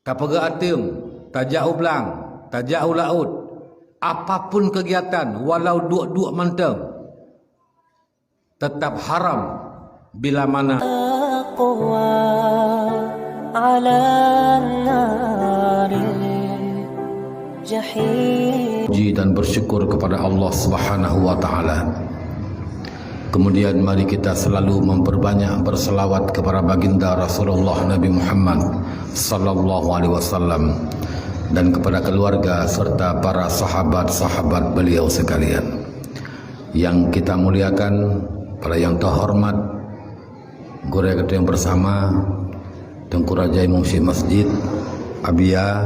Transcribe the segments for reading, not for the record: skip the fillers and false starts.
tapaga atem, tajak ublang, tajak ulaut, apapun kegiatan walau duk-duk manteng tetap haram bila mana puji dan bersyukur kepada Allah Subhanahu wa taala. Kemudian mari kita selalu memperbanyak berselawat kepada baginda Rasulullah Nabi Muhammad sallallahu alaihi wasallam dan kepada keluarga serta para sahabat-sahabat beliau sekalian. Yang kita muliakan, para yang terhormat, guru yang bersama, Tengku Raja Imam Syekh Masjid Abia,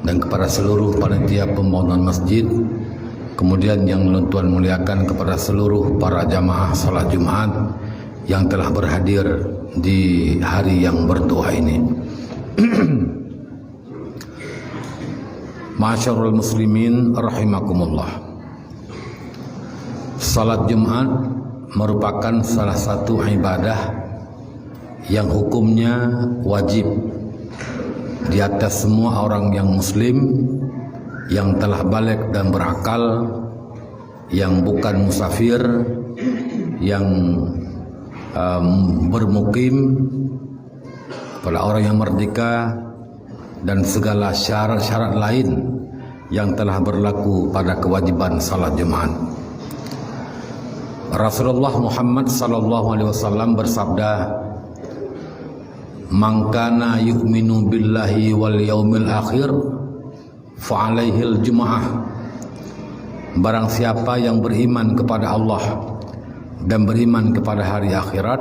dan kepada seluruh panitia pembangunan masjid. Kemudian yang Tuan muliakan kepada seluruh para jamaah salat Jumat yang telah berhadir di hari yang bertuah ini. Ma'asyiral muslimin rahimakumullah. Salat Jumat merupakan salah satu ibadah yang hukumnya wajib di atas semua orang yang muslim, yang telah balik dan berakal, yang bukan musafir, yang bermukim, pada orang yang merdeka, dan segala syarat-syarat lain yang telah berlaku pada kewajiban salat Jumat. Rasulullah Muhammad sallallahu alaihi wasallam bersabda, "Man kana yu'minu billahi wal yaumil akhir fa'alaihil jum'ah." Barang siapa yang beriman kepada Allah dan beriman kepada hari akhirat,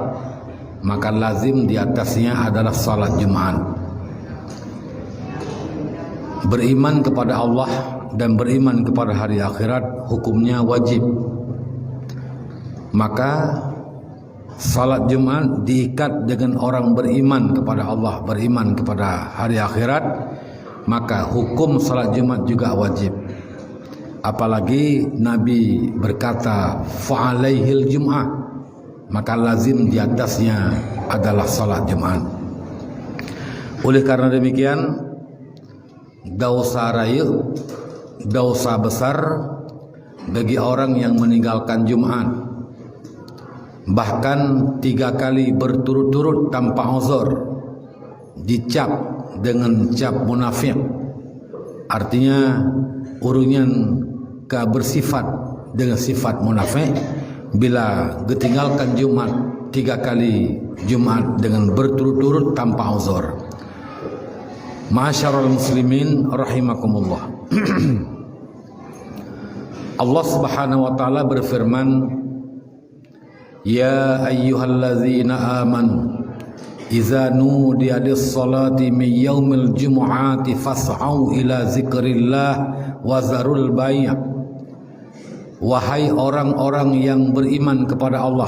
maka lazim di atasnya adalah salat Jumat. Beriman kepada Allah dan beriman kepada hari akhirat hukumnya wajib. Maka salat Jumat diikat dengan orang beriman kepada Allah, beriman kepada hari akhirat, maka hukum salat Jumat juga wajib. Apalagi Nabi berkata fa'alaihil jum'ah, maka lazim di atasnya adalah salat Jumat. Oleh karena demikian, dosa raya, dosa besar bagi orang yang meninggalkan Jumat, bahkan 3 kali berturut-turut tanpa uzur, dicap dengan cap munafik. Artinya urunyan bersifat dengan sifat munafik bila ditinggalkan Jumat 3 kali Jumat dengan berturut-turut tanpa uzur. Ma'asyiral muslimin rahimakumullah. Allah Subhanahu wa taala berfirman, "Ya ayyuhallazina amanu idza nudiya lis-salati min yaumil jumu'ati fas'au ila zikrillah wa zarul bai'." Wahai orang-orang yang beriman kepada Allah,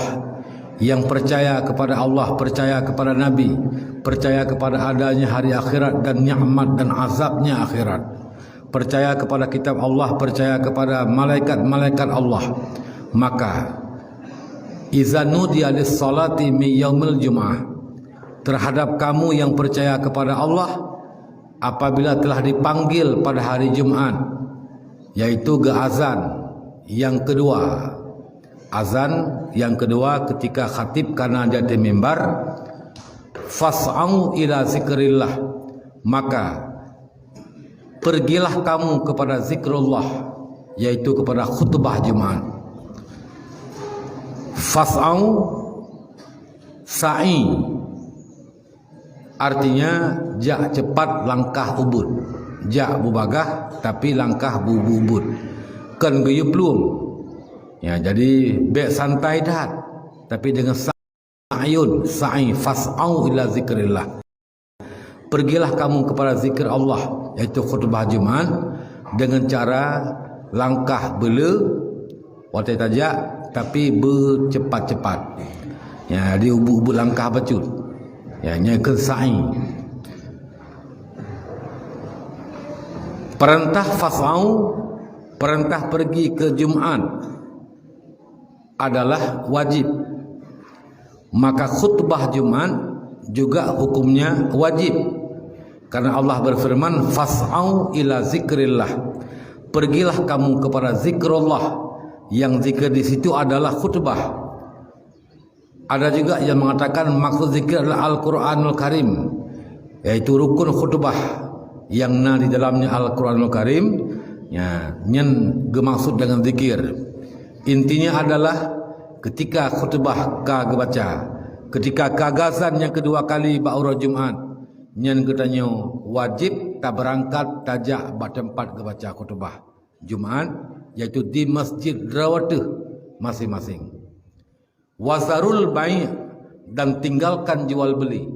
yang percaya kepada Allah, percaya kepada Nabi, percaya kepada adanya hari akhirat dan nikmat dan azabnya akhirat, percaya kepada kitab Allah, percaya kepada malaikat-malaikat Allah, maka idza nudiya lis-salati min yaumil jumu'ah, terhadap kamu yang percaya kepada Allah, apabila telah dipanggil pada hari Jumat, yaitu ke azan yang kedua. Azan yang kedua ketika khatib karena ada di mimbar, fas'au ila zikrillah, maka pergilah kamu kepada zikrullah, yaitu kepada khutbah Jumat. Fas'au, sa'i, artinya jak cepat langkah ubud, jak bubagah tapi langkah bubud, kan guyup belum ya, jadi bek santai dah, tapi dengan sa'yun, sa'i, fas'au ila zikrillah, pergilah kamu kepada zikir Allah, yaitu khutbah Jumat, dengan cara langkah bela watai tajak tapi bercepat-cepat ya, di ubud-ubud langkah bacut ya, nyakeun sa'i. Perintah fas'au, perintah pergi ke Jumat adalah wajib, maka khutbah Jumat juga hukumnya wajib. Karena Allah berfirman, fas'au ila zikrillah. Pergilah kamu kepada zikrullah. Yang zikir di situ adalah khutbah. Ada juga yang mengatakan maksud zikir adalah Al-Quranul Karim, yaitu rukun khutbah yang di dalamnya Al-Quranul Karim. Ya, yang bermaksud dengan zikir intinya adalah ketika khutbah ka baca, ketika kagasan yang kedua kali ba'ura Jumat, yang katanya wajib tak berangkat tajak tempat ke baca khutbah Jumat, yaitu di masjid rawatih masing-masing. Wazarul bai', dan tinggalkan jual beli.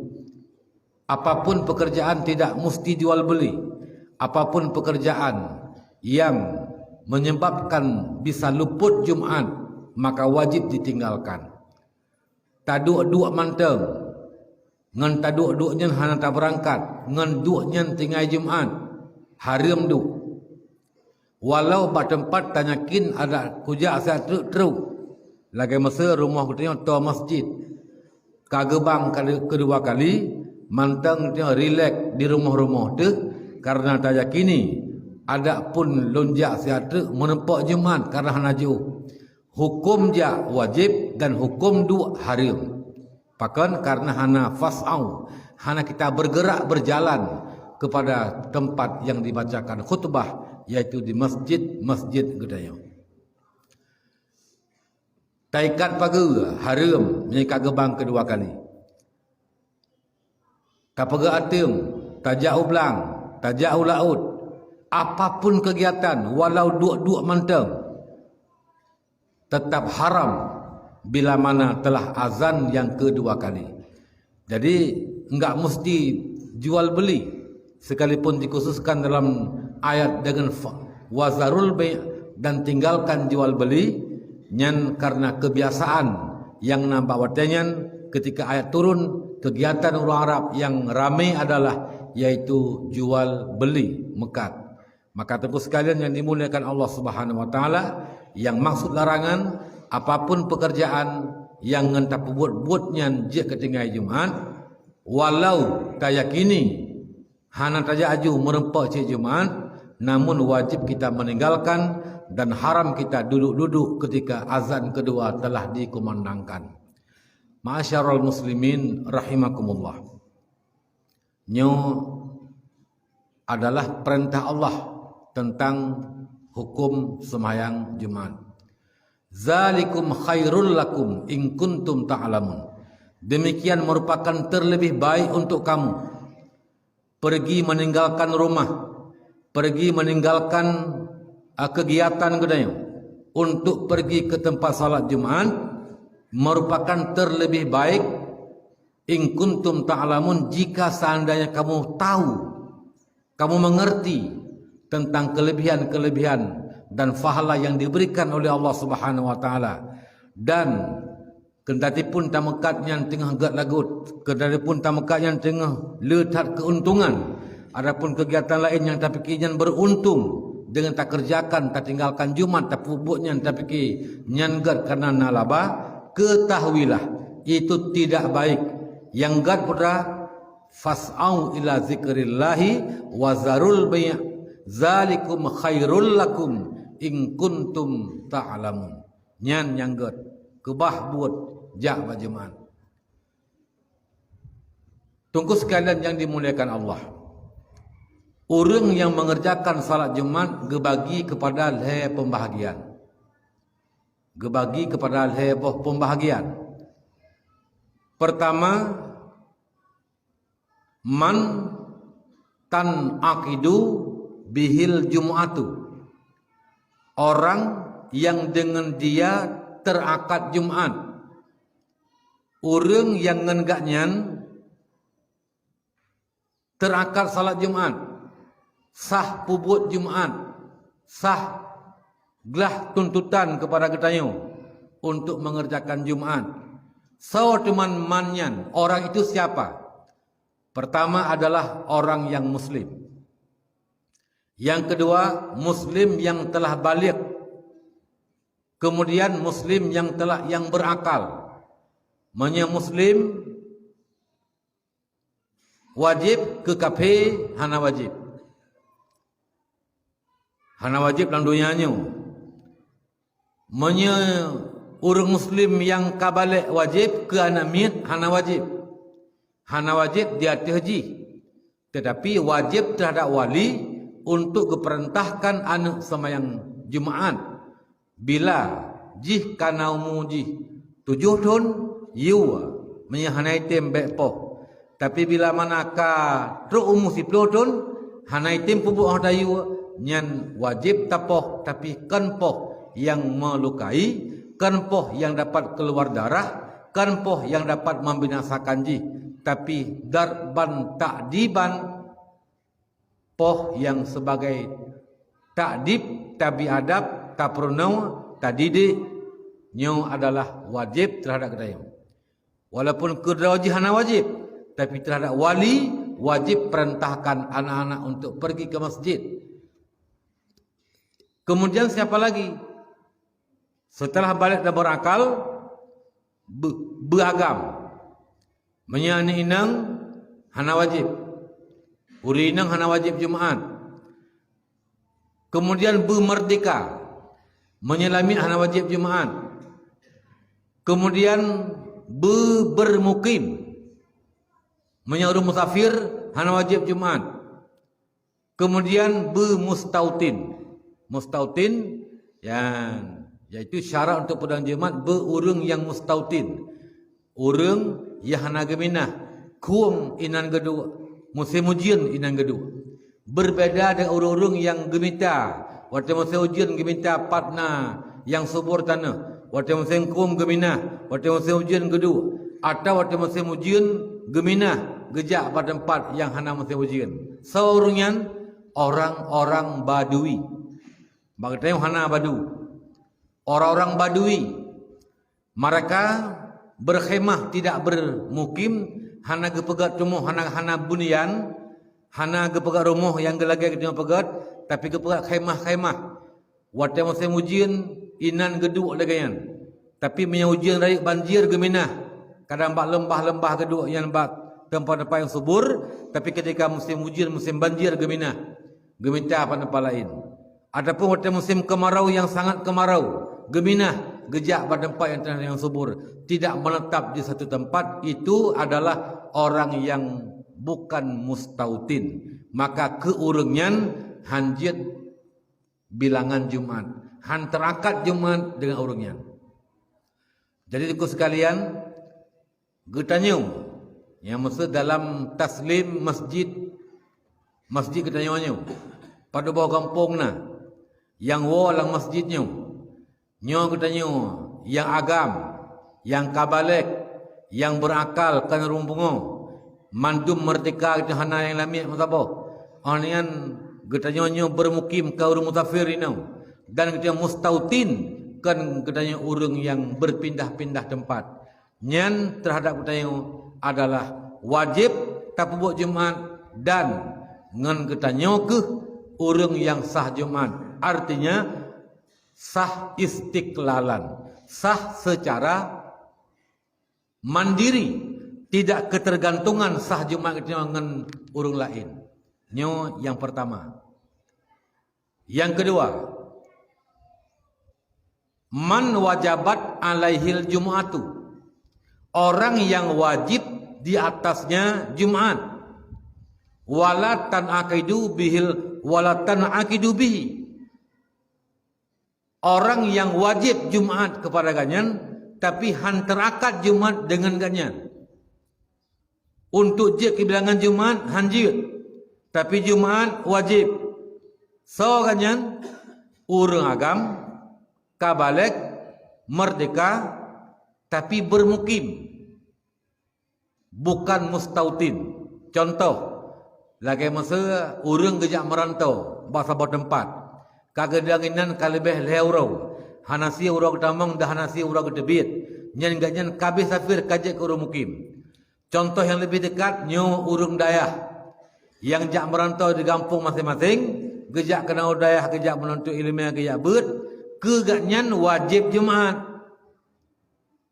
Apapun pekerjaan tidak mesti jual beli. Apapun pekerjaan yang menyebabkan bisa luput Jumat, maka wajib ditinggalkan. Taduk-duk manteng, ngan taduk-duknya hana tak berangkat, ngan duknya tinggal Jumat, haram duk. Walau pada tempat tanyakin ada kujak saya truk lagi masa rumah katanya to masjid kagebang kedua kali mantang dia relax di rumah-rumah tu karena tayakini ada pun lonjak siatu menempat Jumat karena hana jauh. Hukum ja wajib dan hukum du haram. Pakan karena hana fas'au, hana kita bergerak berjalan kepada tempat yang dibacakan khutbah, yaitu di masjid gedaya. Taikat pagi haram menyikat gebang kedua kali. Kapaga atem, tajak ublang, tajak ulaut, apapun kegiatan walau duk-duk manteng tetap haram bila mana telah azan yang kedua kali. Jadi enggak mesti jual beli, sekalipun dikhususkan dalam ayat dengan wazarul bai' dan tinggalkan jual beli, nyan karena kebiasaan yang nampak watenyan ketika ayat turun, kegiatan orang Arab yang ramai adalah yaitu jual beli mekat. Maka tentu sekalian yang dimuliakan Allah Subhanahu wa taala, yang maksud larangan apapun pekerjaan yang ngentap buat-buatnya je ketinggai Jumat, walau tayakini hana taja aju merempak cik Jumat, namun wajib kita meninggalkan dan haram kita duduk-duduk ketika azan kedua telah dikumandangkan. Ma'asyiral muslimin rahimakumullah. Nyo adalah perintah Allah tentang hukum sembahyang Jumat. Zalikum khairul lakum in kuntum ta'lamun. Demikian merupakan terlebih baik untuk kamu. Pergi meninggalkan rumah, pergi meninggalkan kegiatan gedanya untuk pergi ke tempat salat Jumat merupakan terlebih baik in kuntum ta'lamun, jika seandainya kamu tahu, kamu mengerti tentang kelebihan-kelebihan dan pahala yang diberikan oleh Allah Subhanahu wa taala. Dan kendati pun tamekat yang tengah gat lagut, kendati pun tamekat yang tengah letak keuntungan, adapun kegiatan lain yang tak fikir beruntung dengan tak kerjakan, tak tinggalkan Jumat, tak pupuknya, tak fikir nyangat karena nalaba, ketahuilah itu tidak baik. Yang gat pada fas'au ila zikrillahi wa zarul bai' zalikum khairul lakum in kuntum ta'lamun. Nyan yang gat kebah buat jak Jumat. Tunggu sekalian yang dimuliakan Allah. Orang yang mengerjakan salat Jumat gebagi kepada leher pembahagian. Gebagi kepada leher pembahagian. Pertama, man tan aqidu bihil Jum'atu. Orang yang dengan dia terakad Jumat. Orang yang ngenggaknya terakad salat Jumat, sah pubut Jumat, sah gelah tuntutan kepada ketayu untuk mengerjakan Jumat. So teman manyan, orang itu siapa? Pertama adalah orang yang muslim. Yang kedua, muslim yang telah baligh. Kemudian muslim yang berakal. Muslim wajib ke kafir hana wajib. Hana wajib dalam dunianya. Menye orang muslim yang kabalik wajib ke anak miat hana wajib. Hana wajib dia haji. Tetapi wajib terhadap wali untuk keperintahkan anak semayang Jumaat. Bila jih kana umur jih 7 tahun you menyahanai tem bekpo. Tapi bila manakah teruk umur 10 tahun hanai tem pupuk hadayu nyan wajib tapoh tapi kan poh yang melukai, kan poh yang dapat keluar darah, kan poh yang dapat membinasakan jih. Tapi darban takdiban, poh yang sebagai takdib, tabi adab, taprunau, tadidik, nyo adalah wajib terhadap kedai. Walaupun kedai hana wajib, tapi terhadap wali wajib perintahkan anak-anak untuk pergi ke masjid. Kemudian siapa lagi? Setelah balik dan berakal, beragam. Menyani inang hana wajib. Uri inang hana wajib Jumaat. Kemudian bermerdeka. Menyelami hana wajib Jumaat. Kemudian bermukim. Menyuruh musafir hana wajib Jumaat. Kemudian bermustautin. Mustautin yang yaitu syarat untuk pedang Jumaat berurang yang mustautin. Urang yang hana geminah, kuang inan gedua, musim ujian inan gedua. Berbeda dengan urang-urang yang gemita. Waktu musim ujian gemita patna yang subur tanah. Waktu musim kuang geminah, waktu musim ujian gedua. Atau waktu musim ujian geminah, gejak pada tempat yang hana musim ujian. Seorangnya orang-orang Badui. Bagainya hana Badu. Orang-orang Badui. Mereka berkhemah tidak bermukim, hana gepegat rumah, hana bunian, hana gepegat rumah yang gelagi kita pegat, tapi gepegat khemah-khemah. Waktu musim ujian inan geduk lagayan. Tapi punya ujian dari banjir geminah. Kadang bak lembah-lembah geduk yang bak tempat-tempat yang subur, tapi ketika musim ujian, musim banjir geminah. Geminta apa tempat lain. Adapun waktu musim kemarau yang sangat kemarau, geminah gejak pada tempat yang tanah yang subur, tidak menetap di satu tempat, itu adalah orang yang bukan mustautin. Maka keurungan hanjit bilangan Jumat, han terakat Jumat dengan urungan. Jadi ikut sekalian, getanyum yang maksud dalam taslim masjid getanyum pada bawah kampung na yang walang masjidnya. Nyo katanya yang agam, yang kabalek, yang berakal kan rumpungo, mandum merdeka kita hana yang lamia matapo. Anian katanya nyo bermukim ke urang musafir ini, dan kita mustautin kan katanya urang yang berpindah-pindah tempat. Nyan terhadap katanya adalah wajib tapubuk Jumat dan ngan katanya ke urang yang sah Jumat. Artinya sah istiqlalan, sah secara mandiri, tidak ketergantungan sah Jumat dengan urung lain. Nyo yang pertama. Yang kedua, man wajabat alaihil Jum'atu, orang yang wajib di atasnya Jumat, wala tanaqidu bihil wala tanaqidu bihi. Orang yang wajib Jumat kepada ganyan, tapi han terakat Jumat dengan ganyan. Untuk je kebilangan Jumat han je, tapi Jumat wajib. So ganyan urang agam, kabalek, merdeka, tapi bermukim, bukan mustautin. Contoh, lagi masa urang gejak merantau, bahasa bertempat. Kagedanginan kalebeh leurau. Hanasi urang tamang dah hanasi urang kedebit. Nyan ganyan kabeh safir kajek ke urang mukim. Contoh yang lebih dekat nyo urang dayah yang jak merantau di kampung masing-masing, gejak kena dayah, gejak menuntut ilmiah, gejak bet, ke ganyan wajib Jumat.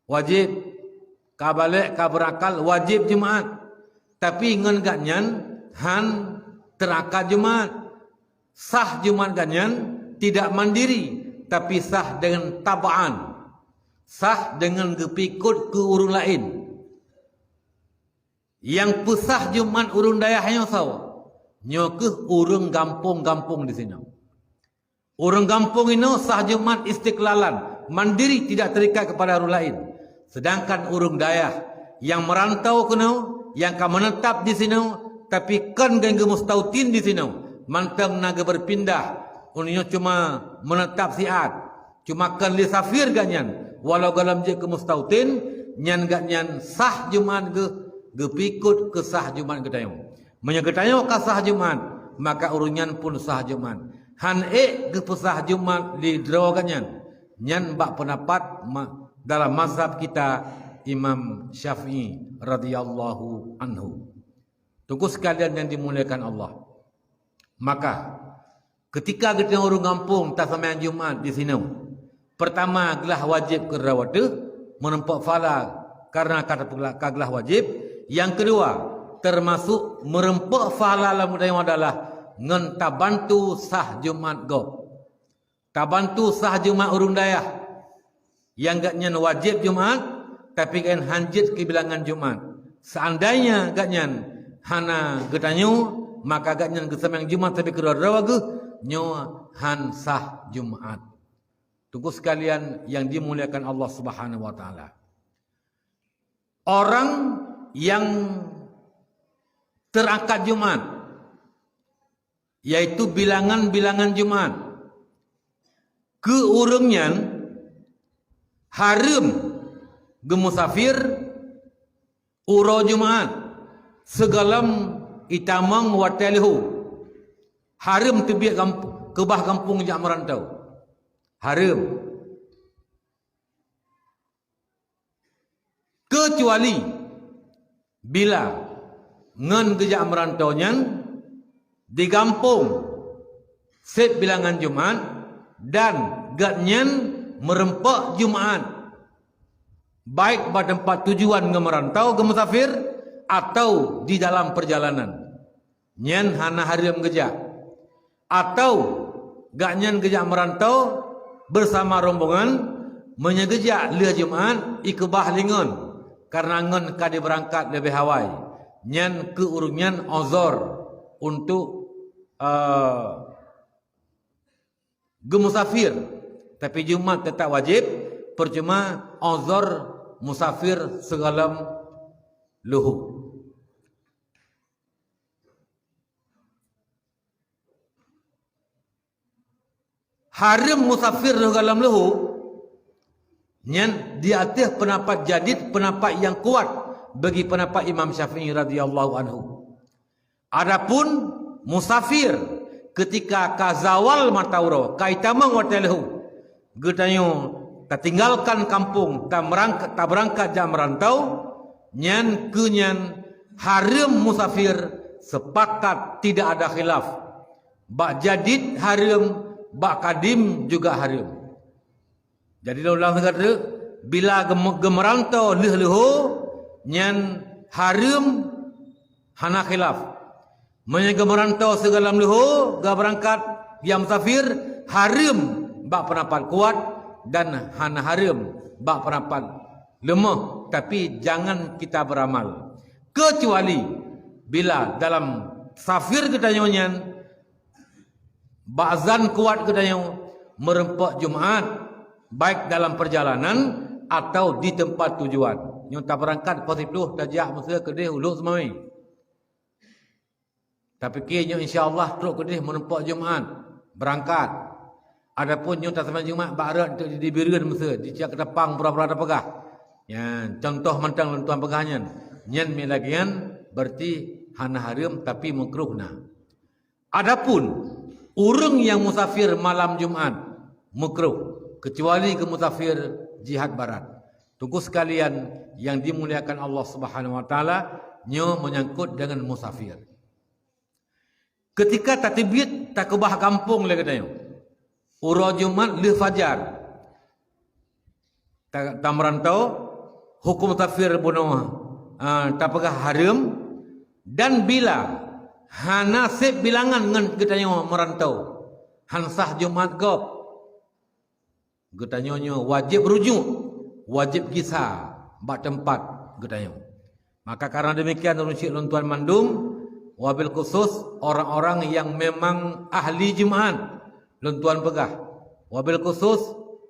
Wajib kabalek kaberakal wajib Jumat. tapi ngan ganyan han terakad Jumat. Sah Jumat ganyan tidak mandiri, tapi sah dengan tabaan. Sah dengan kepikut ke urung lain. Yang pesah Jumat urung dayahnya sawa. Nyo ke urung gampung-gampung di sini. Urung gampung ini sah Jumat istiqlalan, mandiri tidak terikat kepada urung lain. Sedangkan urung dayah yang merantau kena, yang kan menetap di sini, tapi kan ganggu mustautin di sini, mantang naga berpindah, unyo cuma menetap siat, cuma kan li safir ganyan, walau dalam je ke mustautin, nyan ganyan sah Jumat ge pikut ke sah Jumat gedayong. Menyegedayong ke sah Jumat, maka urunyan pun sah Jumat. Han ke pesah Jumat di draw ganyan. Nyan bak pendapat dalam mazhab kita Imam Syafi'i radhiyallahu anhu. Tunggu sekalian yang dimuliakan Allah. Maka ketika kita orang kampung tak samayan Jumat di sini, pertama gelah wajib ke rawat menempat fala karena kata gelah wajib. Yang kedua termasuk merempak fala lamun adalah ngan tabantu sah Jumat go. Tabantu sah Jumat urung dayah. Yang gaknyan wajib Jumat tapi kan hanjit ke bilangan Jumat. Seandainya gaknyan hana getanyu, maka gaknyan kesamang Jumat tapi kedua rawagu nyo han sah Jumat. Tunggu sekalian yang dimuliakan Allah Subhanahu wa taala. Orang yang terangkat Jumat, yaitu bilangan-bilangan Jumat, keurungnya haram gemusafir uro Jumat segalam itamang watelihu, haram tebiak kebah kampung jak merantau, haram, kecuali bila ngan gejak merantaunya di kampung set bilangan Jumat dan gatnyan merempak Jumat, baik pada tempat tujuan ngemerantau ke musafir atau di dalam perjalanan. Nyan hana haram gejak atau gatnyan gejak merantau bersama rombongan menyegejak leh Jumat ikebah lingon karena ngan kadi berangkat lebih hawai. Nyan keurungan ozor untuk gemusafir, tapi Jumat tetap wajib, percuma ozor musafir segalam luhu. Haram musafir segalam luhu, nyan di atas pendapat jadid, pendapat yang kuat bagi pendapat Imam Syafi'i radhiyallahu anhu. Adapun musafir ketika kazawal matauro kaitamang watelhu getanyo tak tinggalkan kampung tak berangkat jam merantau, nyan kenyan haram musafir sepakat tidak ada khilaf. Bak jadid haram, bak kadim juga haram. Jadi ulang kata bila gemerantau leh-leho nyan haram hana khilaf. Menyega merantau segalam leho ga berangkat dia musafir haram bak pendapat kuat dan hana haram bak pendapat lemah, tapi jangan kita beramal kecuali bila dalam safir kita nyanyian ba'zan kuat kita nyanyi merempak Jumat baik dalam perjalanan atau di tempat tujuan. Yang tak berangkat positif tu tajak masa kedih uluk semai. Tapi kini insya-Allah teruk kedih menempat Jumat berangkat. Adapun yang tak sampai Jumat barat untuk dibirian masa dicak ketapang pura-pura ada pegah. Ya, contoh mentang lentuan pegahnya. Nyen mi lagian berarti hana haram tapi makruhna. Adapun urang yang musafir malam Jumat makruh kecuali ke musafir jihad barat. Tunggu sekalian yang dimuliakan Allah Subhanahu wa taala, nyo menyangkut dengan musafir. Ketika tatibit tak kebah kampung le katanya. Uro Jumat le fajar. Tak merantau hukum musafir bunuh tak pegah haram Dan bila hanasib bilangan ngan getanya merantau hansah Jumaat gop getanya wajib rujuk, wajib kisah bak tempat getanya. Maka karena demikian runsik luntuan mandum wabil khusus orang-orang yang memang ahli Jumaat luntuan pegah. Wabil khusus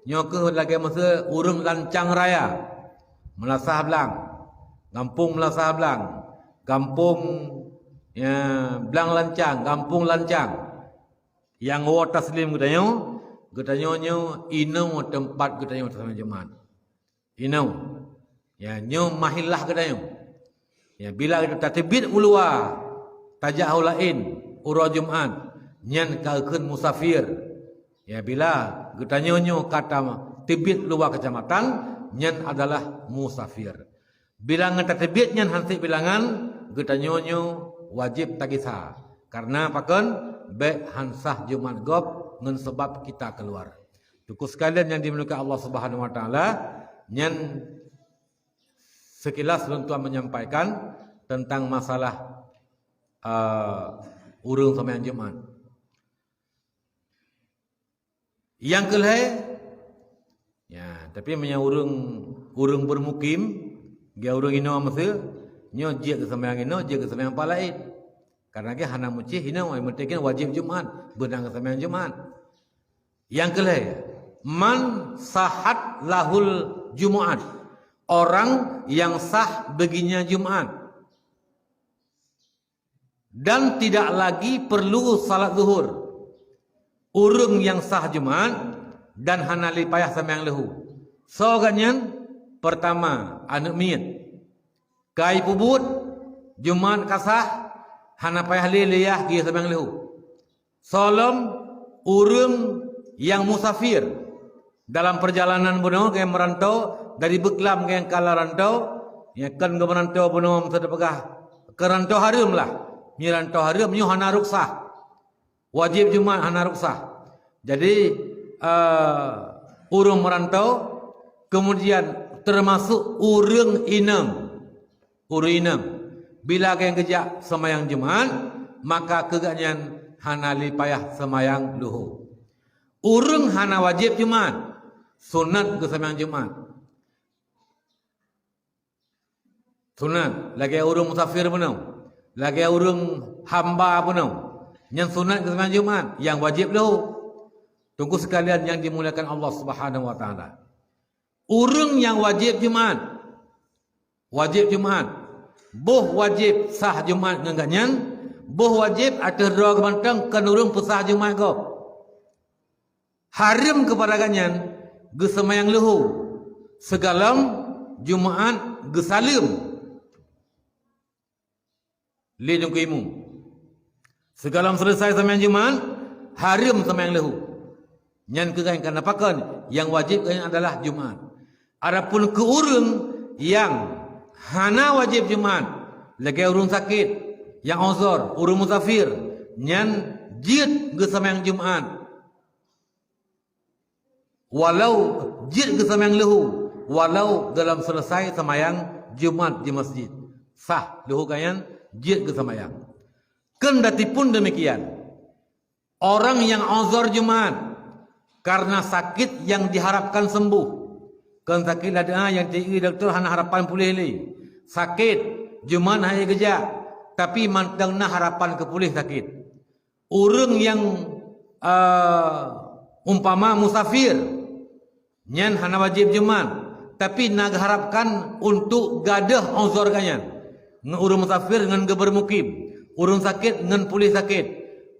nyoke lagi masa urung lancang raya Melasah Belang, kampung Melasah Belang, kampung ya, Belang Lancang, kampung Lancang. Yang wa taslim getanya inau tempat getanya sama Jumaat. Inau. Ya nyo mahillah getanya. Ya bila kita tebit ulua tajak lain ura Jumaat nyan kaekeun musafir. Ya bila getanya kata tebit luar kecamatan nyan adalah musafir. Bilangan terbit nyan hansip bilangan getanya wajib tagisa. Karena pakan baik hansah Jumaat gop ngan sebab kita keluar. Tuku sekalian yang dimiliki Allah Subhanahu wa taala, nyan sekilas luntuan menyampaikan tentang masalah urung sembahyang Jumaat. Yang kelai ya, tapi punya urung bermukim, dia urung ino masa nyo je ke sembahyang ino, je ke sembahyang palaid. Karena ke hana mucih ino yang penting wajib Jumaat, benang ke sembahyang Jumaat. Yang kelai man sahat lahul Jumaat. Orang yang sah baginya Jumaat dan tidak lagi perlu salat zuhur. Urung yang sah Jumaat dan hana lipayah sembahyang lehu. So ganyan pertama anu miet kai pubut Jumaat kasah hana payah liliyah gi sembahyang lehu. Solom urung yang musafir dalam perjalanan bunuh ke merantau dari Beklam ke yang kala rantau ya kan ke merantau bunuh sedepegah ke rantau harum lah. Ni rantau harum nyu hana ruksah. Wajib Jumaat hana ruksah. Jadi urung merantau kemudian termasuk urung inam. Urung inam. Bila yang kejak semayang Jumaat maka keganyan hana lipayah semayang luhur. Urung hana wajib Jumaat, sunat ke sembahyang Jumaat. Sunat, lagi urung musafir punau, lagi urung hamba punau. Yang sunat ke sembahyang Jumaat, yang wajib lahu. Tunggu sekalian yang dimuliakan Allah Subhanahu wa taala. Urung yang wajib Jumaat. Wajib Jumaat. Boh wajib sah Jumaat nganganyan, boh wajib ada dua kebantang kan urung pesah Jumaat kau. Haram kepada ganyan gesemayang lehu segalam Jumaat gesalim lidung keimu segalam selesai semayang Jumaat haram semayang lehu nyan kegain karena pakan yang wajib ganyan adalah Jumaat. Adapun ke urung yang hana wajib Jumaat lagi urung sakit yang uzur urung musafir nyan jid gesemayang Jumaat walau jid ke sembahyang lehu, walau dalam selesai sembahyang Jumaat di masjid. Sah lehu kayan jid ke sembahyang. Kendati pun demikian. Orang yang uzur Jumaat karena sakit yang diharapkan sembuh. Kan sakit ada yang tinggi doktor hana harapan pulih li. Sakit Jumaat hanya gejak tapi mantangna harapan ke pulih sakit. Urang yang umpama musafir nyan hana wajib Jumaat tapi nak harapkan untuk gadah uzur kanyan urung musafir dengan bermukim urung sakit dengan pulih sakit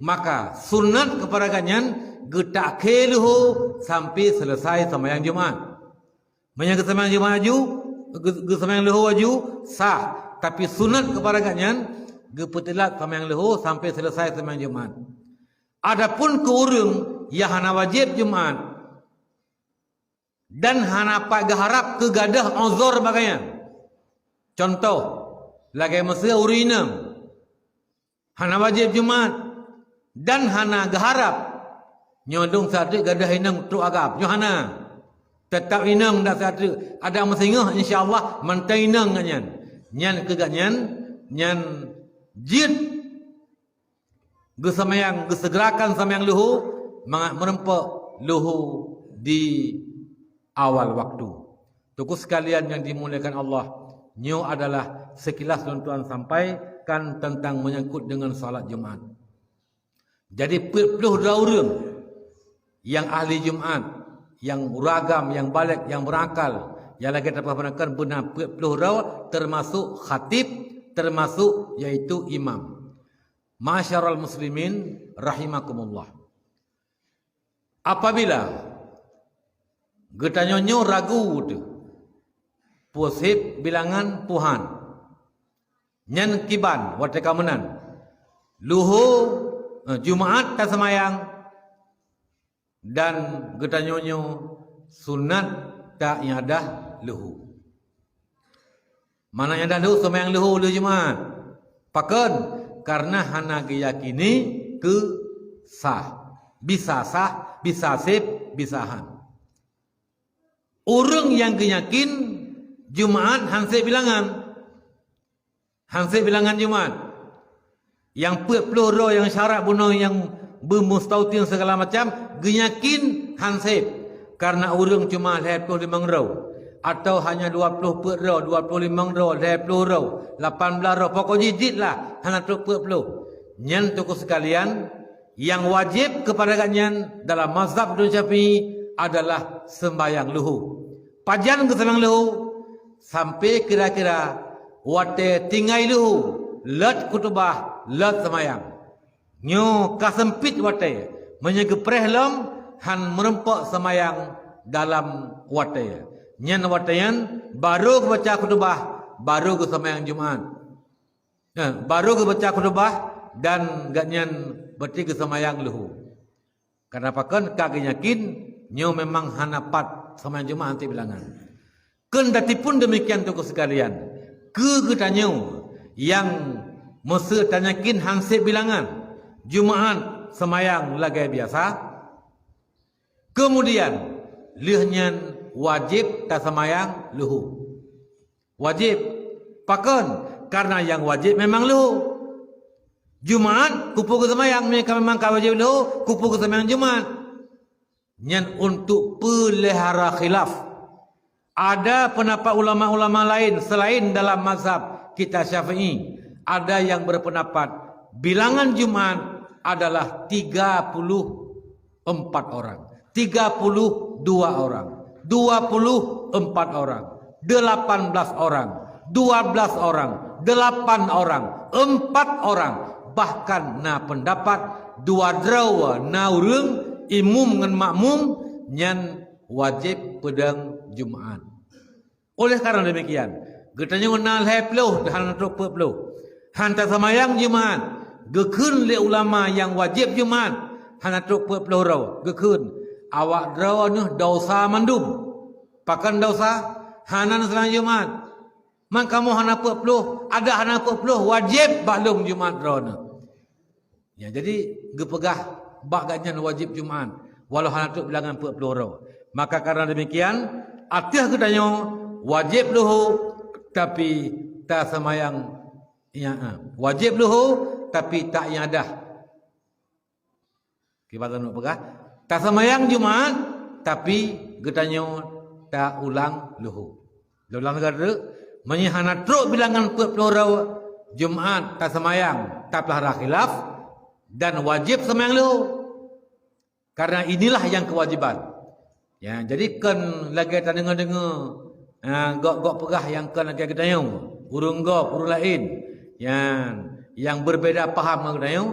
maka sunat kepada kanyan getak keluhu sampai selesai sembahyang Jumaat. Banyak sembahyang Jumaat aju sembahyang lehu aju sah tapi sunat kepada kanyan gepetilat sembahyang lehu sampai selesai sembahyang Jumaat. Adapun ke urung yang hana wajib Jumaat dan hana pagaharap ke gadah uzur bagaian. Contoh, lagi masa urinam hana wajib Jumaat dan hana gaharap nyodong satu gadah inang tu agap. Nyo hana tetap inang dak satu ada masingah insyaallah mantai inang nyan. Nyan keganyan nyan jid gesamayang gesegerakan samayang luhu merempok luhu di awal waktu. Tuku sekalian yang dimuliakan Allah, nyo adalah sekilas tuan-tuan sampaikan tentang menyangkut dengan salat Jumaat. Jadi 40 orang yang ahli Jumaat, yang ragam, yang balik, yang berakal, yang lagi dapat menerangkan benar 40 orang termasuk khatib, termasuk yaitu imam. Masyarul muslimin rahimakumullah. Apabila getanyonyo ragu tu posip bilangan puhan nyan kiban wate kamenan luhu Jumaat tak semayang dan getanyonyo sunat tak nyadah luhu. Mana nyadah luhu semayang luhu Jumaat paken karena hana yakini ke sah, bisa sip, bisa han. Orang yang yakin Jumaat hansip bilangan Jumaat yang 40 roh yang syarat bunuh yang bermustautin segala macam yakin hansip karena orang cuma 25 roh atau hanya 20 roh, 25 roh, 20 roh, 18 roh, pokoknya jid lah hanya 40. Nyan tuku sekalian, yang wajib kepada kanyan dalam mazhab Imam Syafi'i adalah sembahyang luhu. Pajan ke sembahyang luhu sampai kira-kira wate tinggai luhu, lat kutubah, lat sembahyang. Nyo kasempit wate, menyegepreh lem han merempok sembahyang dalam wate. Nyan watayan baru ke baca khutbah, baru ke sembahyang Jumaat. Baru ke baca khutbah dan gak nyan berarti ke sembahyang luhu. Kenapa kan kaki yakin nyo memang hanapat sembahyang Jumaat nanti bilangan. Kendati pun demikian tuku sekalian. Kegetanyo yang mesti tanyakin hansip bilangan Jumaat sembahyang lagi biasa. Kemudian lihnyan wajib tak semayang luhu. Wajib. Pakan karena yang wajib memang luhu. Jumaat kupu ke semayang mereka memang wajib luhu, kupu ke semayang Jumaat. Nyan untuk pelihara khilaf. Ada pendapat ulama-ulama lain selain dalam mazhab kita Syafi'i. Ada yang berpendapat bilangan Jumaat adalah 34 orang, 32 orang, 24 orang, 18 orang, 12 orang, 8 orang, 4 orang, bahkan na pendapat 2 draw na urang imum dengan makmum nyan wajib pedang Jumaat. Oleh karena demikian, getanya nal heploh dan tropeploh. Hantar semayang Jumaat, gekun le ulama yang wajib Jumaat, hana tropeploh raw, gekun. Awak draw ni dosa mandum. Pakan dosa hanan selang Jumaat. Man kamu hana 40, ada hana 40 wajib baklum Jumaat draw ni. Ya jadi gepegah bak ganyan wajib Jumaat walau hana tu bilangan 40 raw. Maka karena demikian artiah katanya wajib luhu tapi tak semayang ya, wajib luhu tapi tak nyadah. Kita nak pegah tak semayang Jumaat tapi getanyo tak ulang luhu. Ulang negara menyihana truk bilangan 40 raw Jumaat tak semayang tak pelihara khilaf dan wajib semayang luhu. Karena inilah yang kewajiban. Ya, jadi kan lagi tak dengar-dengar gok-gok pegah yang kan lagi getanyo, urung gok, urung lain. Yang berbeda paham dengan getanyo.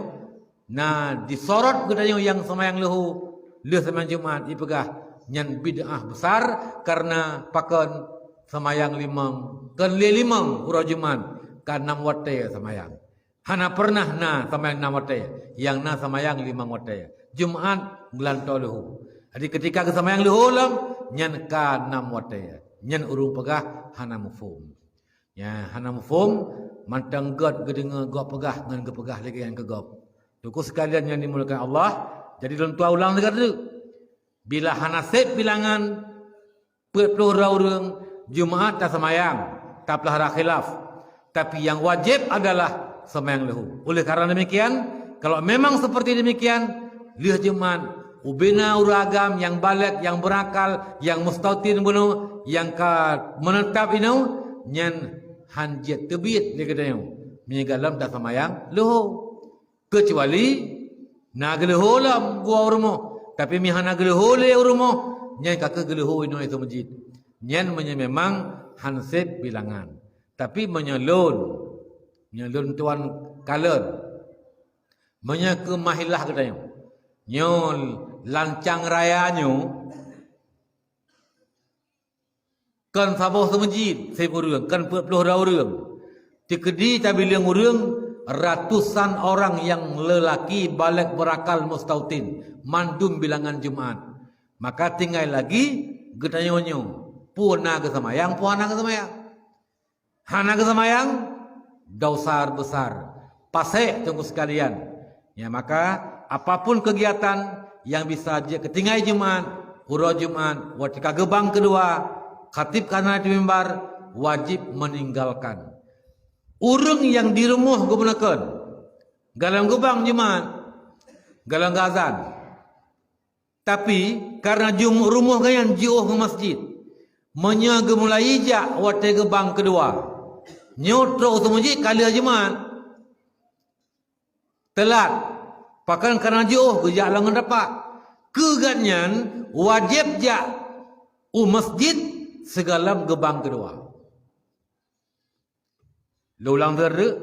Nah, disorot getanyo yang semayang luhu le semayang Jumaat dipegah nyan bid'ah besar karena pakan semayang limang kan le limang urang Jumaat kan 6 wate semayang. Hana pernah na semayang 6 wate, yang na semayang 5 wate. Jumaat bulan luhu. Jadi ketika ke semayang luhu lam nyan ka 6 wate. Nyan urung pegah hana mufhum. Ya, hana mufhum mantang god gedenga gok pegah ngan gepegah lagi yang kegop. Tuku sekalian yang dimulakan Allah. Jadi dalam tua ulang negara tu. Bila hanasib bilangan 40 orang Jumaat tak semayang, tak pelihara khilaf. Tapi yang wajib adalah semayang lehu. Oleh karena demikian, kalau memang seperti demikian, lihat Jumat ubina uragam yang balik, yang berakal, yang mustautin bunuh, yang menetap inau nyan hanjat tebit dia kata yang menyegalam dah semayang lehu. Kecuali nagleho lah gua rumah, tapi mihan nagleho le rumah nyan kakak geleho ino itu masjid. Nyan memang hansip bilangan, tapi menyelun tuan kalen, ke mahilah katanya, nyol lancang rayanya, kan sabah semajid, saya urang, kan 40 orang, tikedi tapi liang urang, ratusan orang yang lelaki balik berakal mustautin, mandum bilangan Jumat, maka tinggal lagi gedanyonyo, puana ke semayang, hana ke semayang, dosar besar, pasek tunggu sekalian. Ya, maka apapun kegiatan yang bisa ketinggai Jumat, urau Jumat, waktu gebang kedua, khatib kana di mimbar, wajib meninggalkan. Urang yang di rumah gunakan, galang gebang Jumat, galang azan. Tapi karena rumah kalian jauh ke masjid, menyaga mulai ijak waktu gebang kedua, nyotro masjid kali Jumat, telat, pakan karena jauh kejak langan dapat, keganyan wajib jak masjid segala gebang kedua. Lulang terde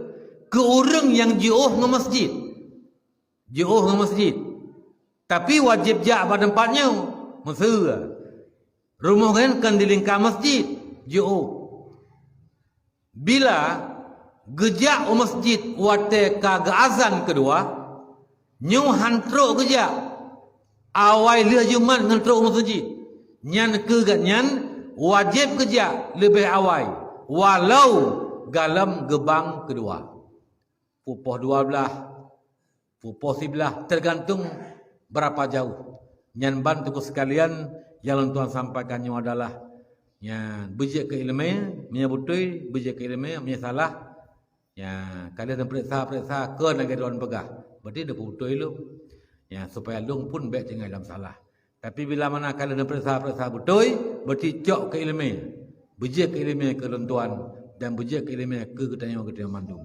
ke orang yang jauh ke masjid, tapi wajib jak pada tempatnya, mesra. Rumah kan di lingkar masjid, jauh. Bila gejak masjid waktu ke azan kedua, nyu hantruk gejak, awal lihat Jumat hantruk masjid, nyan keganyan wajib gejak lebih awal, walau galam gebang kedua, pupoh 12, pupoh 11, tergantung berapa jauh. Nyan bantu sekalian, yang tuan sampaikannya adalah ya bejak ke ilmu, menyebutui bejak ke ilmu, menyalah. Ya kalian periksa ke negara tuan pegah, berarti dah betul lu. Ya supaya lung pun baik tinggal dalam salah. Tapi bila mana kalian periksa betul, berarti cok ke ilmu, bejak ke ilmu ke tuan dan bejak ke ilmu ke ketanya mandung.